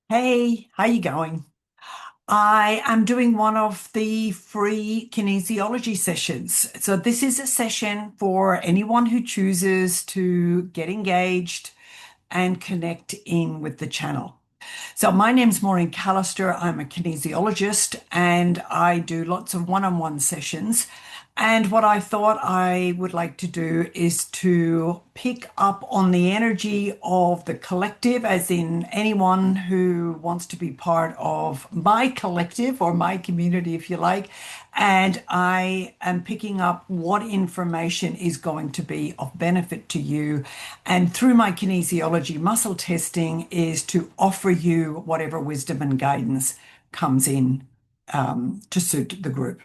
Hey, how you going? I am doing one of the free kinesiology sessions. So this is a session for anyone who chooses to get engaged and connect in with the channel. So my name's Maureen Callister. I'm a kinesiologist and I do lots of one-on-one sessions. And what I thought I would like to do is to pick up on the energy of the collective, as in anyone who wants to be part of my collective or my community, if you like. And I am picking up what information is going to be of benefit to you. And through my kinesiology muscle testing is to offer you whatever wisdom and guidance comes in to suit the group.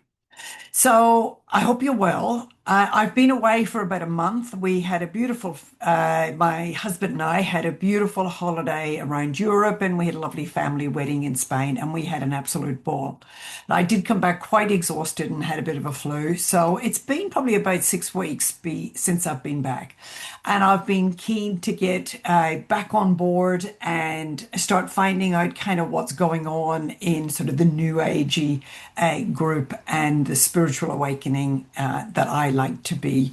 So I hope you're well. I've been away for about a month. We had a beautiful, my husband and I had a beautiful holiday around Europe, and we had a lovely family wedding in Spain, and we had an absolute ball. And I did come back quite exhausted and had a bit of a flu. So it's been probably about 6 weeks since I've been back. And I've been keen to get back on board and start finding out kind of what's going on in sort of the new agey group and the spiritual awakening that I like to be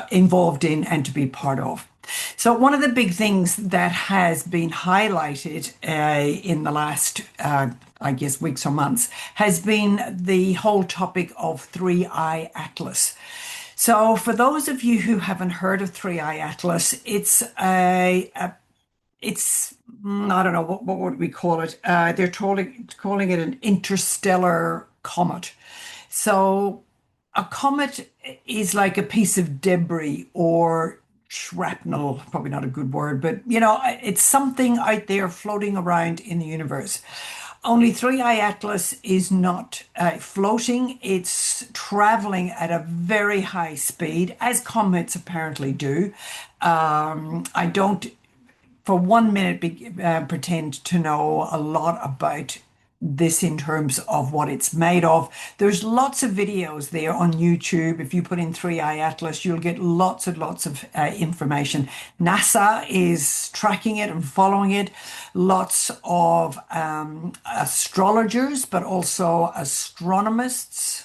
involved in and to be part of. So one of the big things that has been highlighted in the last, I guess, weeks or months has been the whole topic of three-eye atlas. So for those of you who haven't heard of three-eye atlas, I don't know what would we call it. They're calling it an interstellar comet. So a comet is like a piece of debris or shrapnel, probably not a good word, but it's something out there floating around in the universe. Only Three-Eye Atlas is not floating, it's traveling at a very high speed, as comets apparently do. I don't for 1 minute pretend to know a lot about this in terms of what it's made of. There's lots of videos there on YouTube. If you put in Three-Eye Atlas, you'll get lots and lots of information. NASA is tracking it and following it. Lots of astrologers, but also astronomers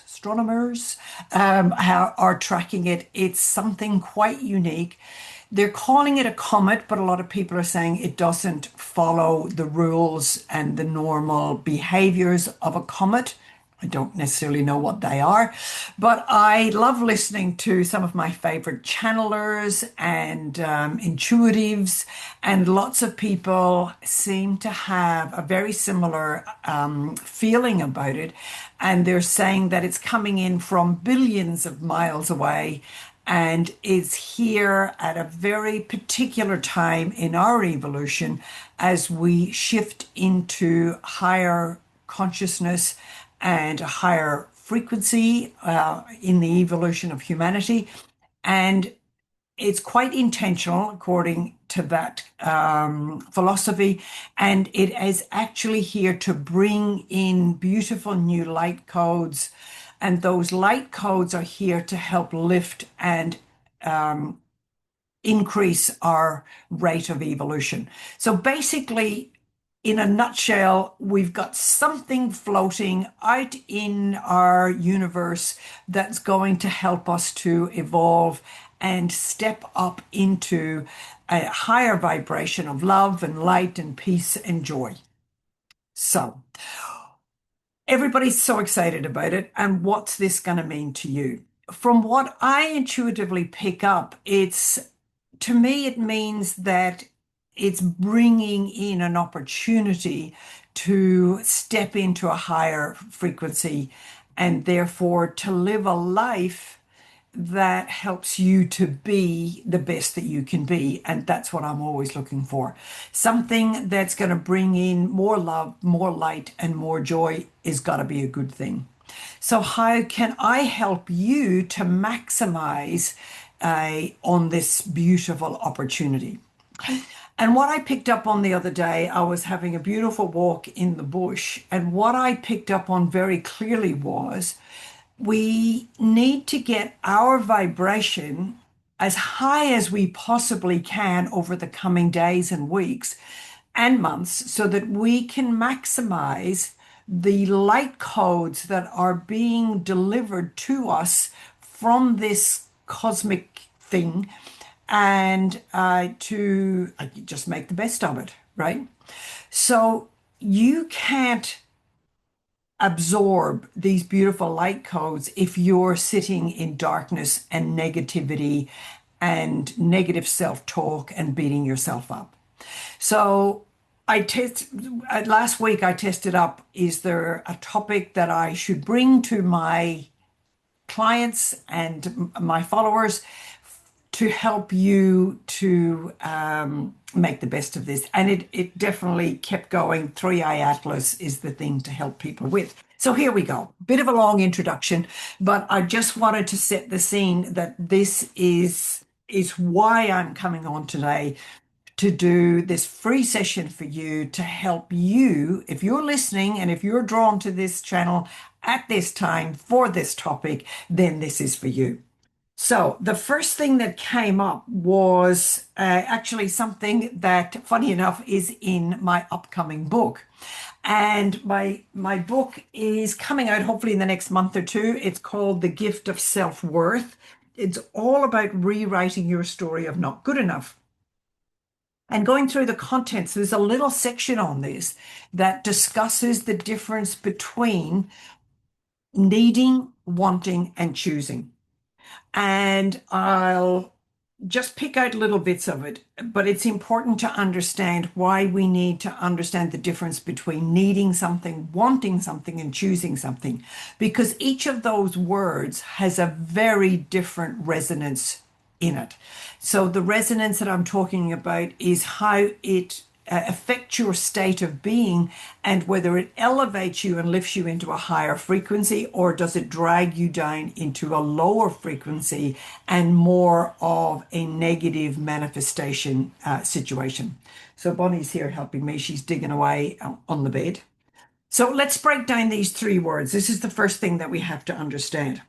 are tracking it. It's something quite unique. They're calling it a comet, but a lot of people are saying it doesn't follow the rules and the normal behaviors of a comet. I don't necessarily know what they are, but I love listening to some of my favorite channelers and intuitives, and lots of people seem to have a very similar feeling about it. And they're saying that it's coming in from billions of miles away and is here at a very particular time in our evolution as we shift into higher consciousness and a higher frequency in the evolution of humanity. And it's quite intentional, according to that philosophy, and it is actually here to bring in beautiful new light codes. And those light codes are here to help lift and increase our rate of evolution. So basically, in a nutshell, we've got something floating out in our universe that's going to help us to evolve and step up into a higher vibration of love and light and peace and joy. So everybody's so excited about it. And what's this going to mean to you? From what I intuitively pick up, to me, it means that it's bringing in an opportunity to step into a higher frequency and therefore to live a life that helps you to be the best that you can be. And that's what I'm always looking for. Something that's going to bring in more love, more light, and more joy is got to be a good thing. So how can I help you to maximize on this beautiful opportunity? And what I picked up on the other day, I was having a beautiful walk in the bush, and what I picked up on very clearly was we need to get our vibration as high as we possibly can over the coming days and weeks and months so that we can maximize the light codes that are being delivered to us from this cosmic thing and to just make the best of it, right? So you can't absorb these beautiful light codes if you're sitting in darkness and negativity and negative self-talk and beating yourself up. So I test last week I tested up, is there a topic that I should bring to my clients and my followers to help you to make the best of this. And it definitely kept going. Three Eye Atlas is the thing to help people with. So here we go. Bit of a long introduction, but I just wanted to set the scene that this is why I'm coming on today to do this free session for you to help you, if you're listening and if you're drawn to this channel at this time for this topic, then this is for you. So the first thing that came up was actually something that, funny enough, is in my upcoming book. And my book is coming out hopefully in the next month or two. It's called The Gift of Self-Worth. It's all about rewriting your story of not good enough. And going through the contents, there's a little section on this that discusses the difference between needing, wanting, and choosing. And I'll just pick out little bits of it, but it's important to understand why we need to understand the difference between needing something, wanting something, and choosing something, because each of those words has a very different resonance in it. So the resonance that I'm talking about is how it affects your state of being and whether it elevates you and lifts you into a higher frequency, or does it drag you down into a lower frequency and more of a negative manifestation situation. So Bonnie's here helping me. She's digging away on the bed. So let's break down these three words. This is the first thing that we have to understand.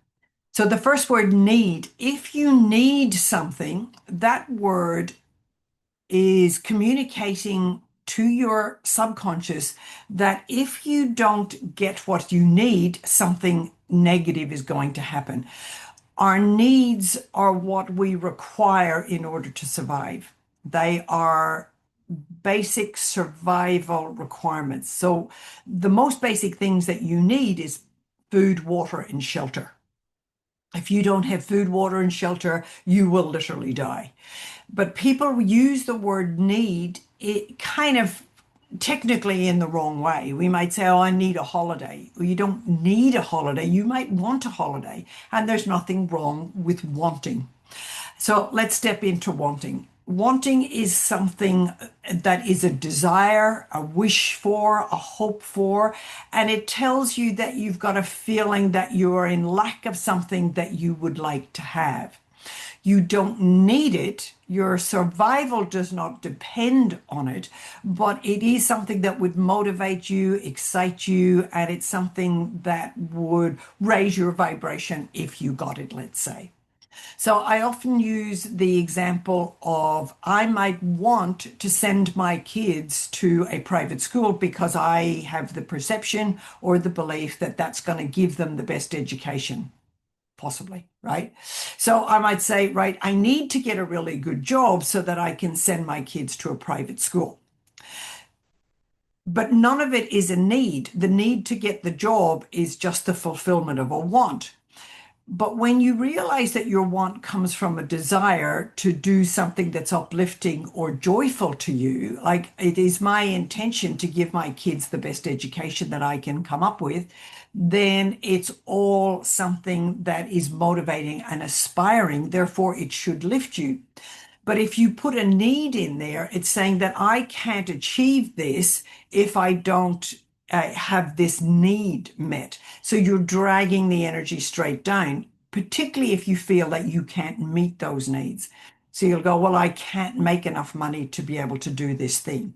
So the first word, need. If you need something, that word is communicating to your subconscious that if you don't get what you need, something negative is going to happen. Our needs are what we require in order to survive. They are basic survival requirements. So the most basic things that you need is food, water, and shelter. If you don't have food, water, and shelter, you will literally die. But people use the word need it kind of technically in the wrong way. We might say, oh, I need a holiday. Well, you don't need a holiday. You might want a holiday. And there's nothing wrong with wanting. So let's step into wanting. Wanting is something that is a desire, a wish for, a hope for, and it tells you that you've got a feeling that you are in lack of something that you would like to have. You don't need it. Your survival does not depend on it, but it is something that would motivate you, excite you, and it's something that would raise your vibration if you got it, let's say. So I often use the example of I might want to send my kids to a private school because I have the perception or the belief that that's going to give them the best education possibly, right? So I might say, right, I need to get a really good job so that I can send my kids to a private school. But none of it is a need. The need to get the job is just the fulfillment of a want. But when you realize that your want comes from a desire to do something that's uplifting or joyful to you, like it is my intention to give my kids the best education that I can come up with, then it's all something that is motivating and aspiring. Therefore, it should lift you. But if you put a need in there, it's saying that I can't achieve this if I don't have this need met. So you're dragging the energy straight down, particularly if you feel that you can't meet those needs. So you'll go, well, I can't make enough money to be able to do this thing.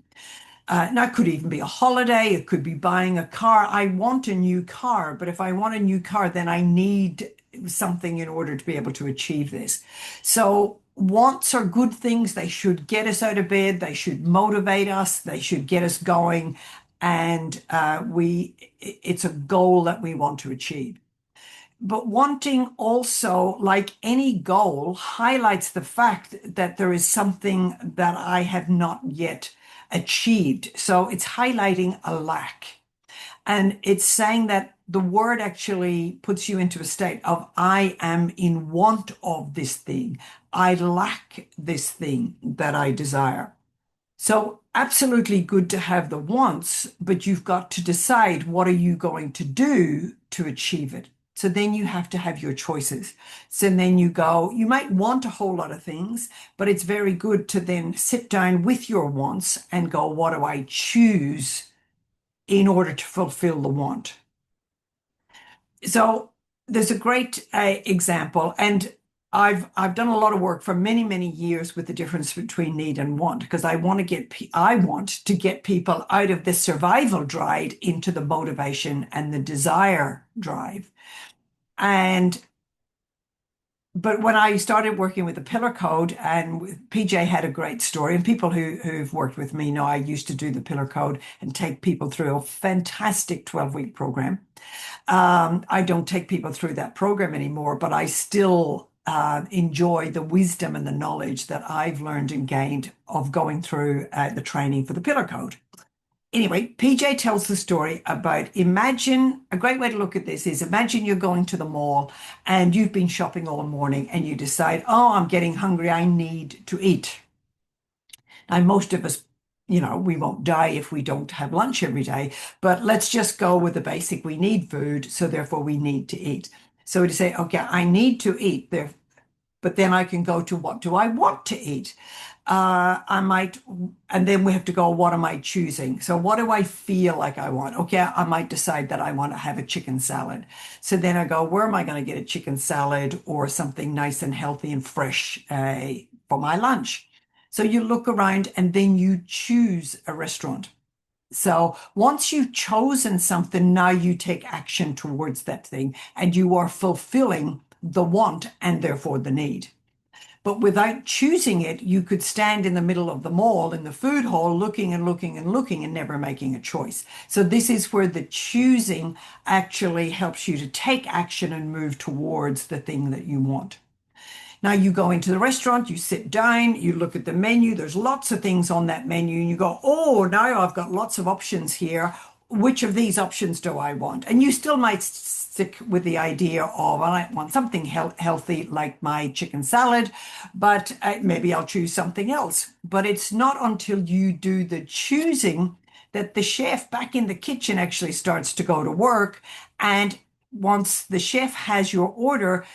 Now, it could even be a holiday. It could be buying a car. I want a new car, but if I want a new car, then I need something in order to be able to achieve this. So wants are good things. They should get us out of bed. They should motivate us. They should get us going. And it's a goal that we want to achieve. But wanting also, like any goal, highlights the fact that there is something that I have not yet achieved. So it's highlighting a lack. And it's saying that the word actually puts you into a state of, I am in want of this thing. I lack this thing that I desire. So absolutely good to have the wants, but you've got to decide what are you going to do to achieve it. So then you have to have your choices. So then you go, you might want a whole lot of things, but it's very good to then sit down with your wants and go, what do I choose in order to fulfill the want? So there's a great example, and I've done a lot of work for many years with the difference between need and want, because I want to get people out of the survival drive into the motivation and the desire drive. And but when I started working with the pillar code, and PJ had a great story, and people who've worked with me know I used to do the pillar code and take people through a fantastic 12-week program. I don't take people through that program anymore, but I still enjoy the wisdom and the knowledge that I've learned and gained of going through the training for the pillar code. Anyway, PJ tells the story about, imagine a great way to look at this is, imagine you're going to the mall and you've been shopping all morning and you decide, oh, I'm getting hungry. I need to eat. Now, most of us, we won't die if we don't have lunch every day, but let's just go with the basic. We need food, so therefore we need to eat. So to say, okay, I need to eat there, but then I can go to, what do I want to eat? I might, and then we have to go, what am I choosing? So what do I feel like I want? Okay, I might decide that I want to have a chicken salad. So then I go, where am I going to get a chicken salad or something nice and healthy and fresh for my lunch? So you look around and then you choose a restaurant. So once you've chosen something, now you take action towards that thing and you are fulfilling the want and therefore the need. But without choosing it, you could stand in the middle of the mall in the food hall looking and looking and looking and never making a choice. So this is where the choosing actually helps you to take action and move towards the thing that you want. Now you go into the restaurant, you sit down, you look at the menu, there's lots of things on that menu, and you go, oh, now I've got lots of options here. Which of these options do I want? And you still might stick with the idea of, I want something healthy like my chicken salad, but maybe I'll choose something else. But it's not until you do the choosing that the chef back in the kitchen actually starts to go to work. And once the chef has your order,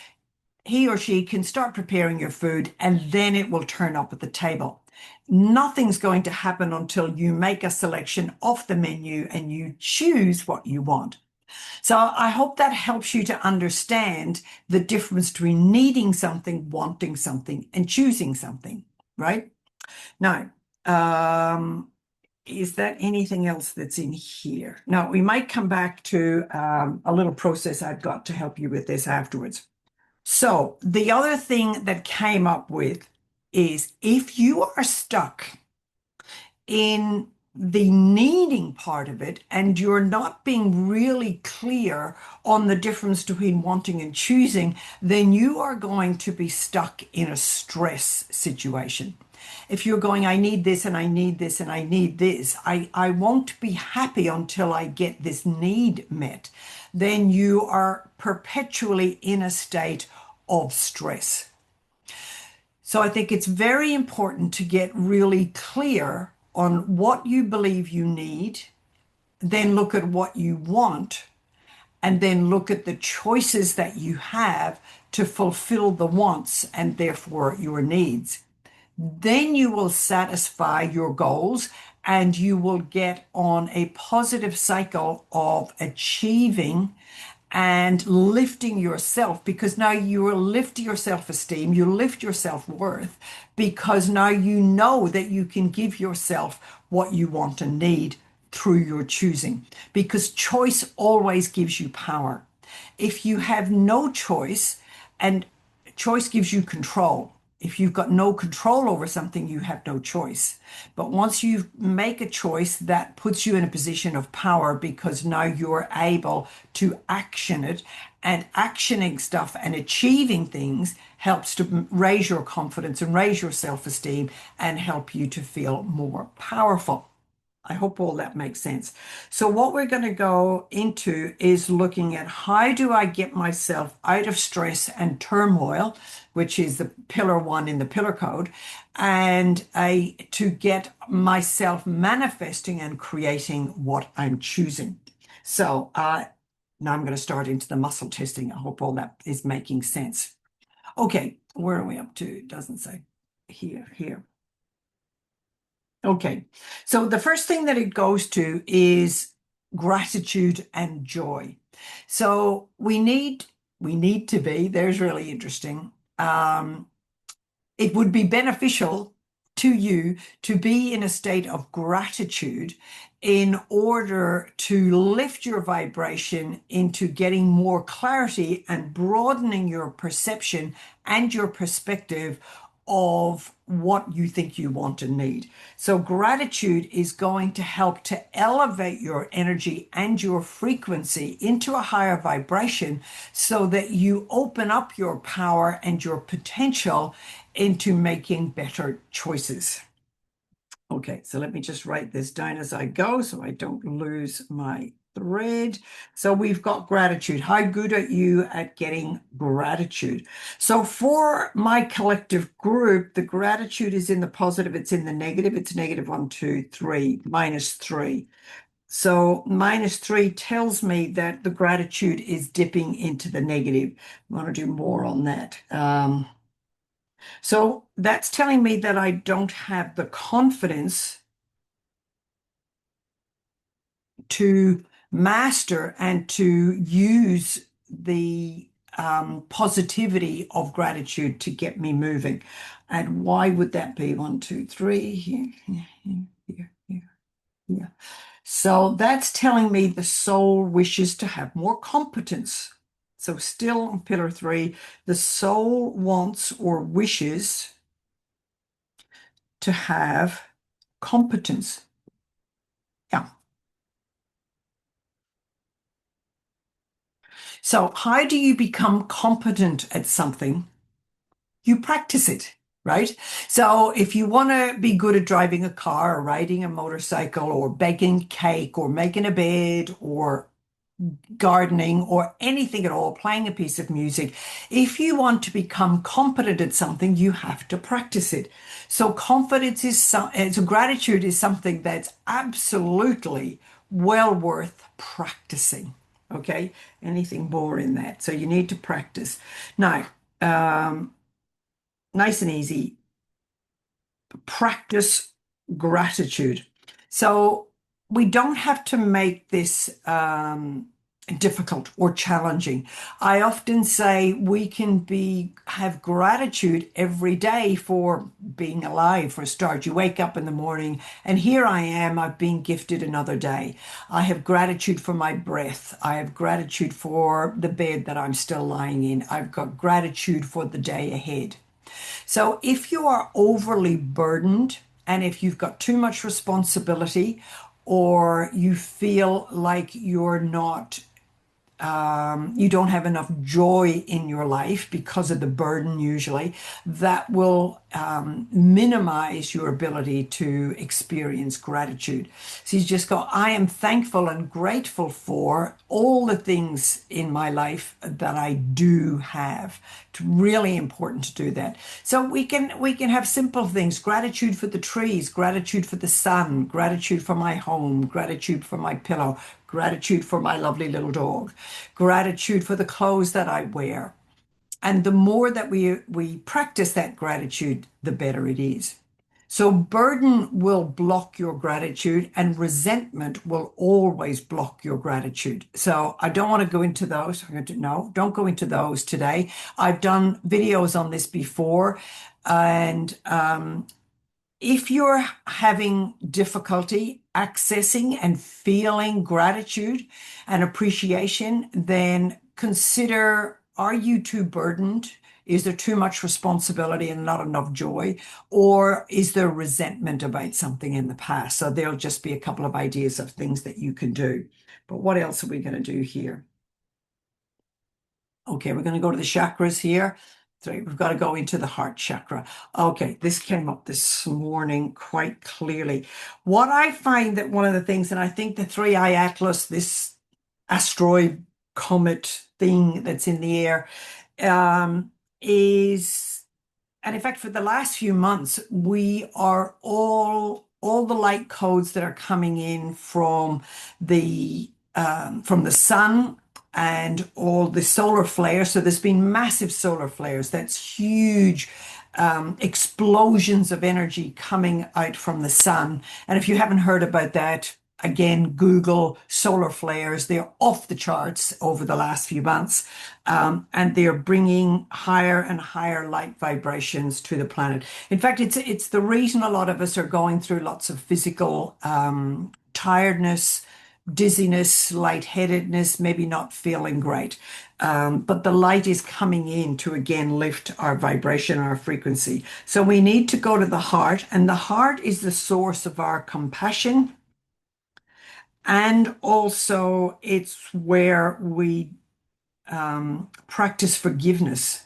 he or she can start preparing your food and then it will turn up at the table. Nothing's going to happen until you make a selection off the menu and you choose what you want. So I hope that helps you to understand the difference between needing something, wanting something, and choosing something, right? Now, is there anything else that's in here? Now, we might come back to a little process I've got to help you with this afterwards. So the other thing that came up with is, if you are stuck in the needing part of it and you're not being really clear on the difference between wanting and choosing, then you are going to be stuck in a stress situation. If you're going, I need this and I need this and I need this, I won't be happy until I get this need met, then you are perpetually in a state of stress. So I think it's very important to get really clear on what you believe you need, then look at what you want, and then look at the choices that you have to fulfill the wants and therefore your needs. Then you will satisfy your goals and you will get on a positive cycle of achieving and lifting yourself, because now you will lift your self-esteem, you lift your self-worth, because now you know that you can give yourself what you want and need through your choosing, because choice always gives you power. If you have no choice, and choice gives you control. If you've got no control over something, you have no choice. But once you make a choice, that puts you in a position of power because now you're able to action it. And actioning stuff and achieving things helps to raise your confidence and raise your self-esteem and help you to feel more powerful. I hope all that makes sense. So what we're going to go into is looking at how do I get myself out of stress and turmoil, which is the pillar one in the pillar code, and to get myself manifesting and creating what I'm choosing. So now I'm going to start into the muscle testing. I hope all that is making sense. Okay, where are we up to? It doesn't say here. Okay, so the first thing that it goes to is gratitude and joy. So we need to be, there's really interesting. It would be beneficial to you to be in a state of gratitude in order to lift your vibration into getting more clarity and broadening your perception and your perspective of what you think you want and need. So gratitude is going to help to elevate your energy and your frequency into a higher vibration so that you open up your power and your potential into making better choices. Okay, so let me just write this down as I go so I don't lose my thread. So we've got gratitude. How good are you at getting gratitude? So for my collective group, the gratitude is in the positive, it's in the negative. It's negative 1, 2, 3, -3. So -3 tells me that the gratitude is dipping into the negative. I want to do more on that. So that's telling me that I don't have the confidence to master and to use the positivity of gratitude to get me moving. And why would that be? 1, 2, 3, here. So that's telling me the soul wishes to have more competence. So still on pillar 3, the soul wants or wishes to have competence. Yeah. So how do you become competent at something? You practice it, right? So if you want to be good at driving a car or riding a motorcycle or baking cake or making a bed or gardening or anything at all, playing a piece of music, if you want to become competent at something, you have to practice it. So confidence is so gratitude is something that's absolutely well worth practicing. Okay, anything more in that. So you need to practice. Now, nice and easy, practice gratitude. So we don't have to make this difficult or challenging. I often say we can have gratitude every day for being alive. For a start, you wake up in the morning and here I am, I've been gifted another day. I have gratitude for my breath. I have gratitude for the bed that I'm still lying in. I've got gratitude for the day ahead. So if you are overly burdened and if you've got too much responsibility or you feel like you don't have enough joy in your life because of the burden, usually, that will minimize your ability to experience gratitude. So you just go, I am thankful and grateful for all the things in my life that I do have. It's really important to do that. So we can have simple things, gratitude for the trees, gratitude for the sun, gratitude for my home, gratitude for my pillow, gratitude for my lovely little dog, gratitude for the clothes that I wear. And the more that we practice that gratitude, the better it is. So burden will block your gratitude and resentment will always block your gratitude. So I don't want to go into those. No, don't go into those today. I've done videos on this before. And if you're having difficulty accessing and feeling gratitude and appreciation, then consider, are you too burdened? Is there too much responsibility and not enough joy? Or is there resentment about something in the past? So there'll just be a couple of ideas of things that you can do. But what else are we going to do here? Okay, we're going to go to the chakras here. So we've got to go into the heart chakra. Okay, this came up this morning quite clearly. What I find that one of the things, and I think the three-eye atlas, this asteroid comet thing that's in the air, is, and in fact, for the last few months, we are all the light codes that are coming in from the sun and all the solar flares. So there's been massive solar flares. That's huge explosions of energy coming out from the sun. And if you haven't heard about that, again, Google solar flares. They're off the charts over the last few months, and they're bringing higher and higher light vibrations to the planet. In fact, it's the reason a lot of us are going through lots of physical tiredness, dizziness, lightheadedness, maybe not feeling great. But the light is coming in to again lift our vibration, our frequency. So we need to go to the heart, and the heart is the source of our compassion. And also, it's where we practice forgiveness.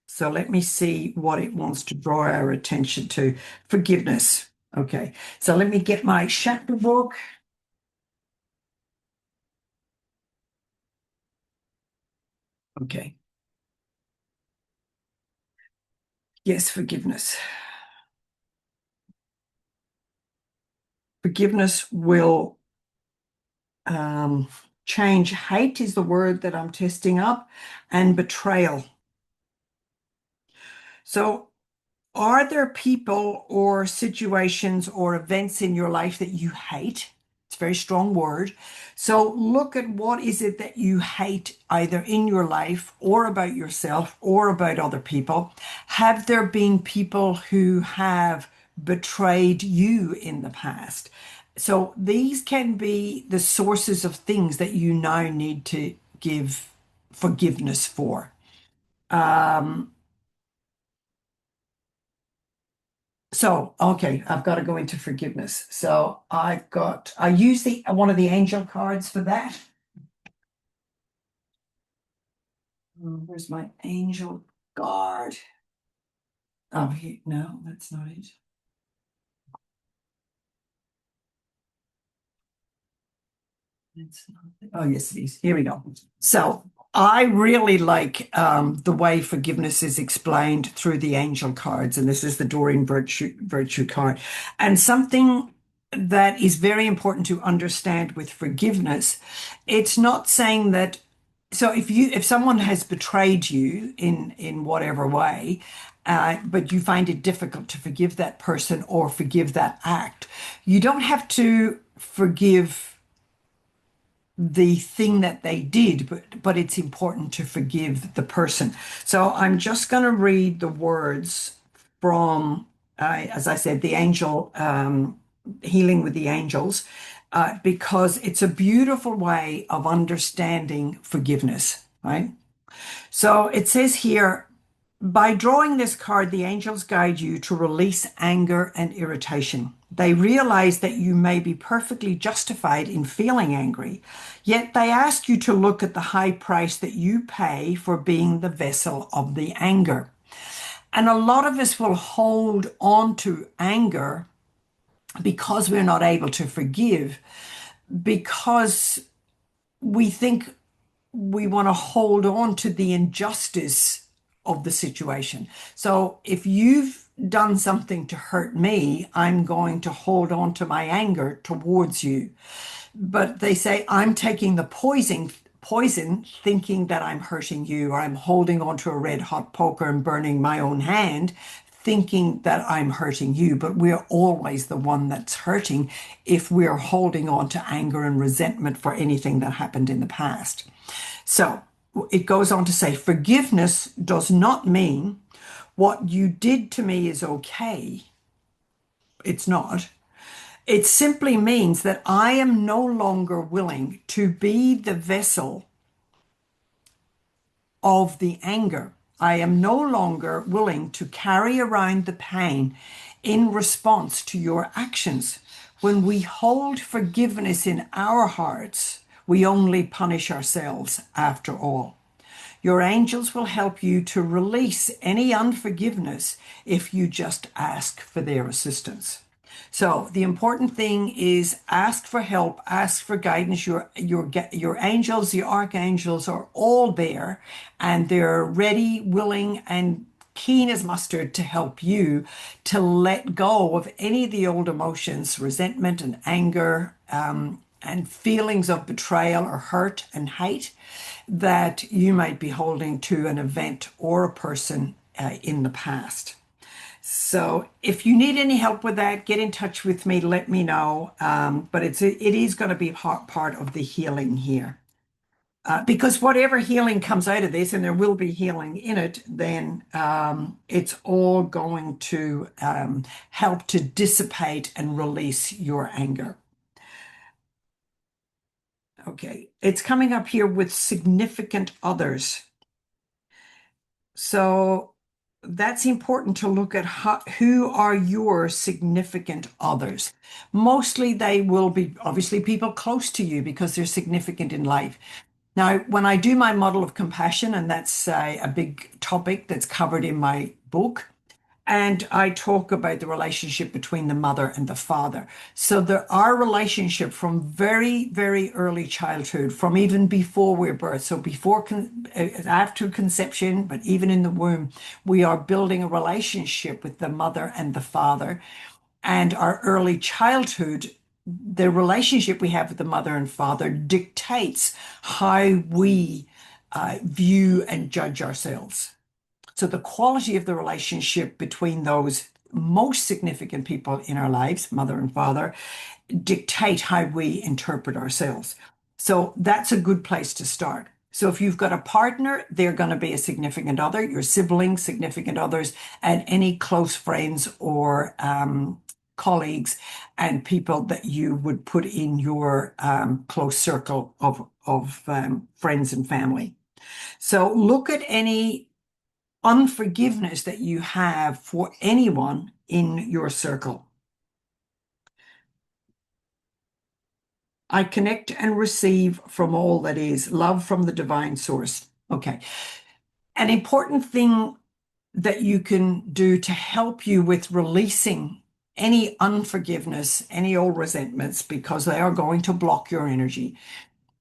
So let me see what it wants to draw our attention to. Forgiveness. Okay, so let me get my chakra book. Okay. Yes, forgiveness. Forgiveness will change. Hate is the word that I'm testing up, and betrayal. So, are there people or situations or events in your life that you hate? It's a very strong word. So look at what is it that you hate either in your life or about yourself or about other people. Have there been people who have betrayed you in the past? So these can be the sources of things that you now need to give forgiveness for. Um, So, okay, I've got to go into forgiveness. So I use one of the angel cards for that. Where's my angel card? Oh, here, no, that's not it. It's not, oh, yes, it is. Here we go. So I really like the way forgiveness is explained through the angel cards, and this is the Doreen Virtue card. And something that is very important to understand with forgiveness, it's not saying that. So if someone has betrayed you in whatever way, but you find it difficult to forgive that person or forgive that act, you don't have to forgive the thing that they did, but it's important to forgive the person. So I'm just going to read the words from, as I said, the angel healing with the angels, because it's a beautiful way of understanding forgiveness, right? So it says here, by drawing this card, the angels guide you to release anger and irritation. They realize that you may be perfectly justified in feeling angry, yet they ask you to look at the high price that you pay for being the vessel of the anger. And a lot of us will hold on to anger because we're not able to forgive, because we think we want to hold on to the injustice of the situation. So if you've done something to hurt me, I'm going to hold on to my anger towards you. But they say I'm taking the poison thinking that I'm hurting you, or I'm holding on to a red hot poker and burning my own hand thinking that I'm hurting you, but we're always the one that's hurting if we're holding on to anger and resentment for anything that happened in the past. So it goes on to say, forgiveness does not mean what you did to me is okay. It's not. It simply means that I am no longer willing to be the vessel of the anger. I am no longer willing to carry around the pain in response to your actions. When we hold forgiveness in our hearts, we only punish ourselves after all. Your angels will help you to release any unforgiveness if you just ask for their assistance. So the important thing is ask for help, ask for guidance. Your angels, the archangels are all there, and they're ready, willing, and keen as mustard to help you to let go of any of the old emotions, resentment and anger, and feelings of betrayal or hurt and hate that you might be holding to an event or a person in the past. So if you need any help with that, get in touch with me, let me know. But it is going to be part of the healing here. Because whatever healing comes out of this, and there will be healing in it, then it's all going to help to dissipate and release your anger. Okay, it's coming up here with significant others. So that's important to look at who are your significant others. Mostly they will be obviously people close to you because they're significant in life. Now, when I do my model of compassion, and that's a big topic that's covered in my book, and I talk about the relationship between the mother and the father. So there are relationship from very, very early childhood, from even before we're birthed. So after conception, but even in the womb, we are building a relationship with the mother and the father. And our early childhood, the relationship we have with the mother and father dictates how we view and judge ourselves. So the quality of the relationship between those most significant people in our lives, mother and father, dictate how we interpret ourselves. So that's a good place to start. So if you've got a partner, they're going to be a significant other, your siblings, significant others, and any close friends or colleagues and people that you would put in your close circle of friends and family. So look at any unforgiveness that you have for anyone in your circle. I connect and receive from all that is love from the divine source. Okay. An important thing that you can do to help you with releasing any unforgiveness, any old resentments, because they are going to block your energy,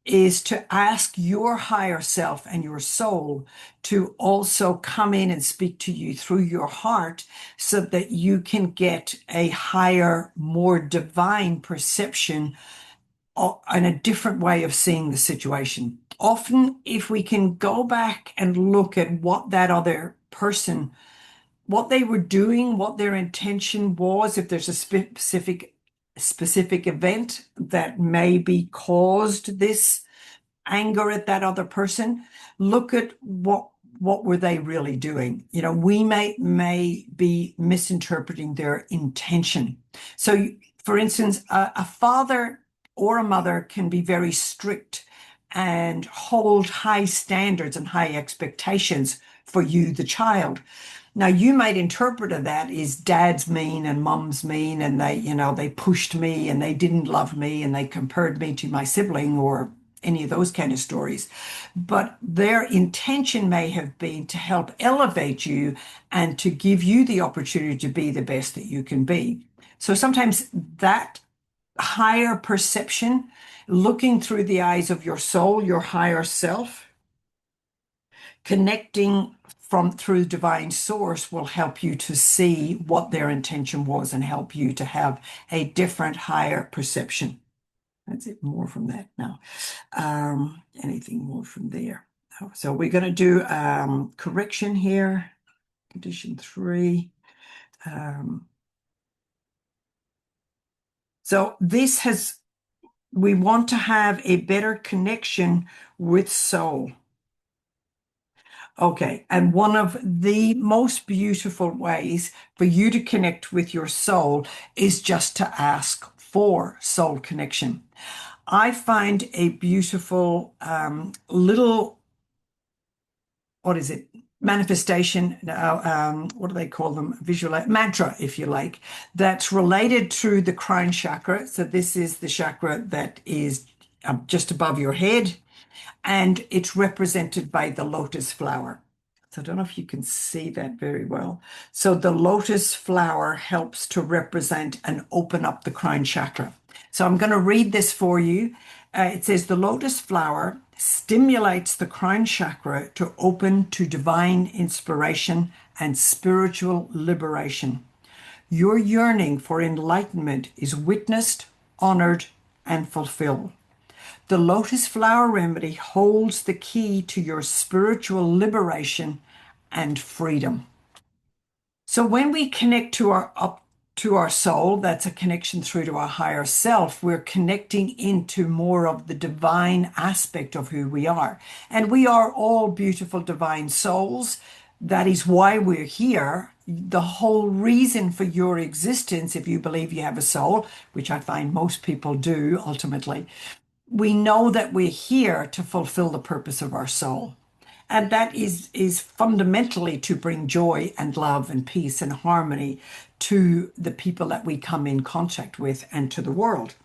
is to ask your higher self and your soul to also come in and speak to you through your heart so that you can get a higher, more divine perception and a different way of seeing the situation. Often, if we can go back and look at what that other person, what they were doing, what their intention was, if there's a specific event that maybe caused this anger at that other person, look at what were they really doing. You know, we may be misinterpreting their intention. So for instance, a father or a mother can be very strict and hold high standards and high expectations for you, the child. Now, you might interpret that as dad's mean and mum's mean, and they pushed me and they didn't love me and they compared me to my sibling or any of those kind of stories. But their intention may have been to help elevate you and to give you the opportunity to be the best that you can be. So sometimes that higher perception, looking through the eyes of your soul, your higher self, connecting from through divine source will help you to see what their intention was and help you to have a different, higher perception. That's it. More from that now. Anything more from there? So we're going to do correction here. Condition 3. So we want to have a better connection with soul. Okay, and one of the most beautiful ways for you to connect with your soul is just to ask for soul connection. I find a beautiful little, what is it? manifestation, what do they call them? Visual mantra, if you like, that's related to the crown chakra. So this is the chakra that is just above your head, and it's represented by the lotus flower. So I don't know if you can see that very well. So the lotus flower helps to represent and open up the crown chakra. So I'm going to read this for you. It says the lotus flower stimulates the crown chakra to open to divine inspiration and spiritual liberation. Your yearning for enlightenment is witnessed, honored, and fulfilled. The lotus flower remedy holds the key to your spiritual liberation and freedom. So when we connect to our up to our soul, that's a connection through to our higher self. We're connecting into more of the divine aspect of who we are. And we are all beautiful divine souls. That is why we're here. The whole reason for your existence, if you believe you have a soul, which I find most people do ultimately, we know that we're here to fulfill the purpose of our soul. And that is fundamentally to bring joy and love and peace and harmony to the people that we come in contact with and to the world.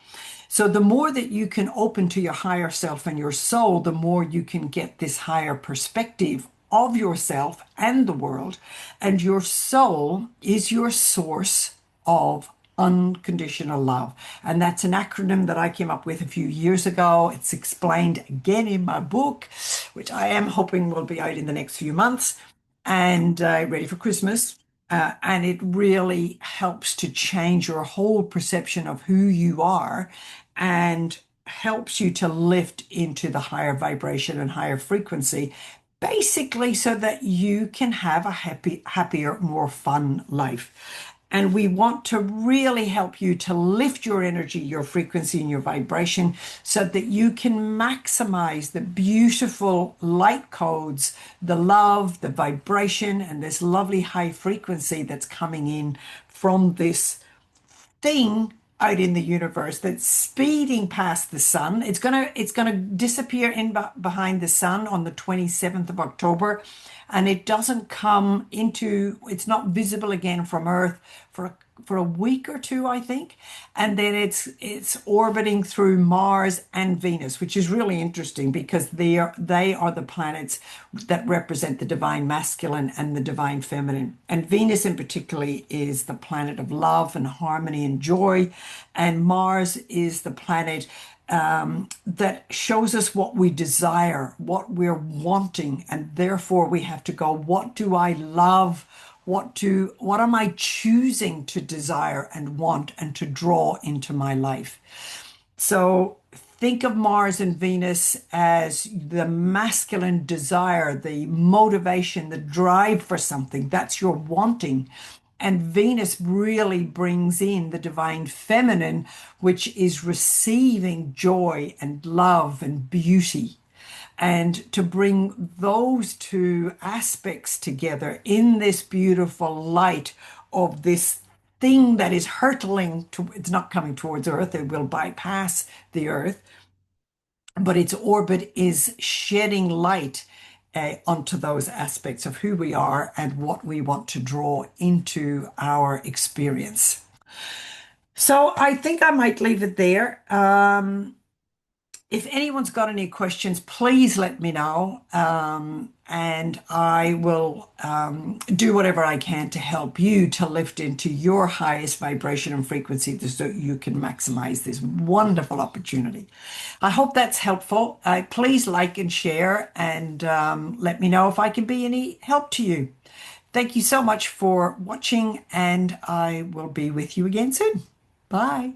So the more that you can open to your higher self and your soul, the more you can get this higher perspective of yourself and the world. And your soul is your source of unconditional love. And that's an acronym that I came up with a few years ago. It's explained again in my book, which I am hoping will be out in the next few months and ready for Christmas. And it really helps to change your whole perception of who you are and helps you to lift into the higher vibration and higher frequency, basically so that you can have a happier, more fun life. And we want to really help you to lift your energy, your frequency, and your vibration so that you can maximize the beautiful light codes, the love, the vibration, and this lovely high frequency that's coming in from this thing out in the universe that's speeding past the sun. It's gonna disappear in behind the sun on the 27th of October, and it doesn't come into. It's not visible again from Earth for a week or two, I think, and then it's orbiting through Mars and Venus, which is really interesting because they are the planets that represent the divine masculine and the divine feminine. And Venus in particular is the planet of love and harmony and joy, and Mars is the planet that shows us what we desire, what we're wanting, and therefore we have to go, what do I love? What am I choosing to desire and want and to draw into my life? So think of Mars and Venus as the masculine desire, the motivation, the drive for something. That's your wanting. And Venus really brings in the divine feminine, which is receiving joy and love and beauty. And to bring those two aspects together in this beautiful light of this thing that is hurtling to, it's not coming towards Earth, it will bypass the Earth, but its orbit is shedding light onto those aspects of who we are and what we want to draw into our experience. So I think I might leave it there. If anyone's got any questions, please let me know. And I will do whatever I can to help you to lift into your highest vibration and frequency so you can maximize this wonderful opportunity. I hope that's helpful. Please like and share and let me know if I can be any help to you. Thank you so much for watching, and I will be with you again soon. Bye.